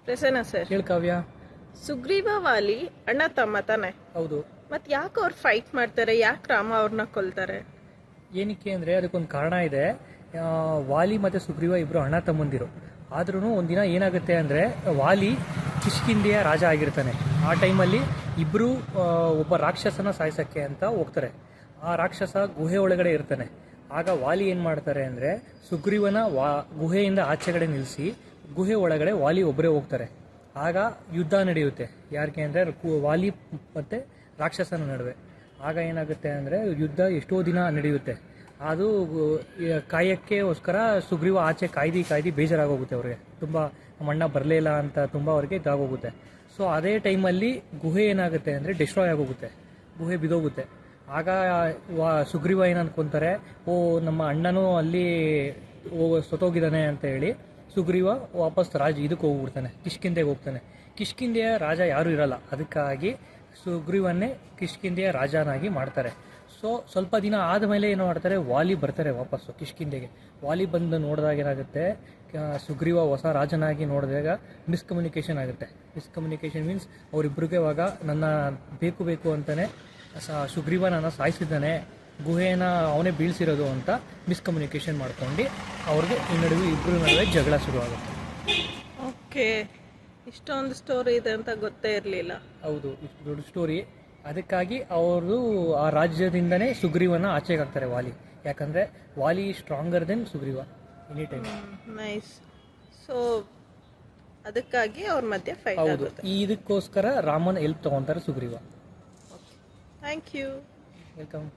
Prasanna sir, ಹೇಳಿ ಕಾವ್ಯ. ಸುಗ್ರೀವ ವಾಲಿ ಅಣ್ಣ ತಮ್ಮ ತಾನೆ? ಹೌದು. ಮತ್ ಯಾಕೆ ಅವ್ರು ಫೈಟ್ ಮಾಡ್ತಾರೆ? ಯಾಕೆ ರಾಮ ಅವ್ರನ್ನ ಕೊಲ್ತಾರೆ? ಏನಕ್ಕೆ ಅಂದರೆ ಅದಕ್ಕೊಂದು ಕಾರಣ ಇದೆ. ವಾಲಿ ಮತ್ತು ಸುಗ್ರೀವ ಇಬ್ಬರು ಅಣ್ಣ ತಮ್ಮಂದಿರು. ಆದ್ರೂ ಒಂದಿನ ಏನಾಗುತ್ತೆ ಅಂದರೆ ವಾಲಿ ಕಿಷ್ಕಿಂಧೆಯ ರಾಜ ಆಗಿರ್ತಾನೆ. ಆ ಟೈಮಲ್ಲಿ ಇಬ್ಬರು ಒಬ್ಬ ರಾಕ್ಷಸನ ಸಾಯಿಸೋಕ್ಕೆ ಅಂತ ಹೋಗ್ತಾರೆ. ಆ ರಾಕ್ಷಸ ಗುಹೆ ಒಳಗಡೆ ಇರ್ತಾನೆ. ಆಗ ವಾಲಿ ಏನು ಮಾಡ್ತಾರೆ ಅಂದರೆ ಸುಗ್ರೀವನ ಗುಹೆಯಿಂದ ಆಚೆಗಡೆ ನಿಲ್ಲಿಸಿ ಗುಹೆ ಒಳಗಡೆ ವಾಲಿ ಒಬ್ಬರೇ ಹೋಗ್ತಾರೆ. ಆಗ ಯುದ್ಧ ನಡೆಯುತ್ತೆ. ಯಾರಿಗೆ ಅಂದರೆ ವಾಲಿ ಮತ್ತು ರಾಕ್ಷಸನ ನಡುವೆ. ಆಗ ಏನಾಗುತ್ತೆ ಅಂದರೆ ಯುದ್ಧ ಎಷ್ಟೋ ದಿನ ನಡೆಯುತ್ತೆ. ಅದು ಕಾಯಕ್ಕೋಸ್ಕರ ಸುಗ್ರೀವ ಆಚೆ ಕಾಯ್ದು ಬೇಜಾರಾಗೋಗುತ್ತೆ ಅವ್ರಿಗೆ. ತುಂಬ ನಮ್ಮ ಅಣ್ಣ ಬರಲೇ ಇಲ್ಲ ಅಂತ ತುಂಬ ಅವ್ರಿಗೆ ಇದಾಗೋಗುತ್ತೆ. ಸೊ ಅದೇ ಟೈಮಲ್ಲಿ ಗುಹೆ ಏನಾಗುತ್ತೆ ಅಂದರೆ ಡಿಸ್ಟ್ರಾಯ್ ಆಗೋಗುತ್ತೆ, ಗುಹೆ ಬಿದೋಗುತ್ತೆ. ಆಗ ಸುಗ್ರೀವ ಏನು ಅನ್ಕೊತಾರೆ, ನಮ್ಮ ಅಣ್ಣನೂ ಅಲ್ಲಿ ಸತ್ತೋಗಿದ್ದಾನೆ ಅಂತ ಹೇಳಿ ಸುಗ್ರೀವ ವಾಪಸ್ ಇದಕ್ಕೆ ಹೋಗ್ಬಿಡ್ತಾನೆ, ಕಿಷ್ಕಿಂಧೆಗೆ ಹೋಗ್ತಾನೆ. ಕಿಷ್ಕಿಂಧೆಯ ರಾಜ ಯಾರೂ ಇರಲ್ಲ, ಅದಕ್ಕಾಗಿ ಸುಗ್ರೀವನ್ನೇ ಕಿಷ್ಕಿಂಧೆಯ ರಾಜನಾಗಿ ಮಾಡ್ತಾರೆ. ಸೊ ಸ್ವಲ್ಪ ದಿನ ಆದಮೇಲೆ ಏನು ಮಾಡ್ತಾರೆ, ವಾಲಿ ಬರ್ತಾರೆ ವಾಪಸ್ಸು ಕಿಷ್ಕಿಂಧೆಗೆ. ವಾಲಿ ಬಂದು ನೋಡಿದಾಗ ಏನಾಗುತ್ತೆ, ಸುಗ್ರೀವ ಹೊಸ ರಾಜನಾಗಿ ನೋಡಿದಾಗ ಮಿಸ್ಕಮ್ಯುನಿಕೇಷನ್ ಆಗುತ್ತೆ. ಮಿಸ್ಕಮ್ಯುನಿಕೇಷನ್ ಮೀನ್ಸ್ ಅವರಿಬ್ಬರಿಗೆ ಇವಾಗ ನನ್ನ ಬೇಕು ಅಂತಲೇ ಸುಗ್ರೀವ ನನ್ನ ಸಾಯಿಸಿದ್ದಾನೆ, ಗುಹೆನ ಅವನೇ ಬೀಳ್ಸಿರೋದು ಅಂತ ಮಿಸ್ಕಮ್ಯುನಿಕೇಷನ್ ಮಾಡ್ಕೊಂಡು ಅವ್ರಿಗೆ ಇಬ್ಬರ ನಡುವೆ ಜಗಳ ಶುರುವಾಗುತ್ತೆ. ಓಕೆ, ಇಷ್ಟೊಂದು ಸ್ಟೋರಿ ಇದೆ ಅಂತ ಗೊತ್ತೇ ಇರಲಿಲ್ಲ. ಹೌದು, ಇಷ್ಟು ದೊಡ್ಡ ಸ್ಟೋರಿ. ಅದಕ್ಕಾಗಿ ಅವರು ಆ ರಾಜ್ಯದಿಂದನೇ ಸುಗ್ರೀವನ ಆಚೆಗೆ ಹಾಕ್ತಾರೆ ವಾಲಿ. ಯಾಕಂದರೆ Vali stronger than Sugriva any time. Nice. So ಅದಕ್ಕಾಗಿ ಅವ್ರ ಮಧ್ಯೆ ಫೈಟ್ ಹೌದು, ಇದಕ್ಕೋಸ್ಕರ ರಾಮನ ಹೆಲ್ಪ್ ತಗೊಂತಾರೆ ಸುಗ್ರೀವ. Thank you. ವೆಲ್ಕಮ್.